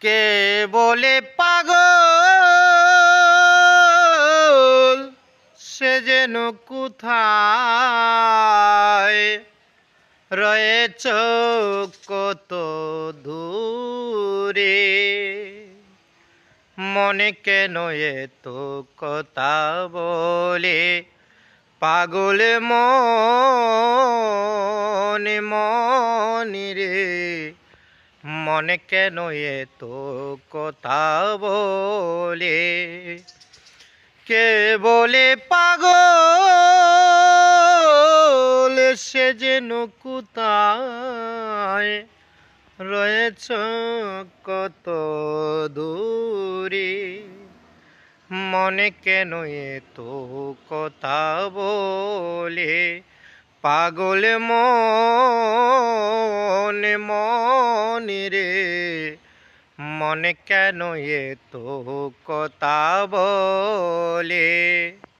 কে বলে পাগল সে যেন কোথায় রয়েছ কত দূরে মনে কেন এত কথা বলে পাগল মন রে মনে কেন এত কথা বলে কে বলে পাগল সে যেন কোথায় রয়েছ কত দূরে মনে কেন এত কথা বলে পাগল মন রে মনে কেন এত কথা বলে।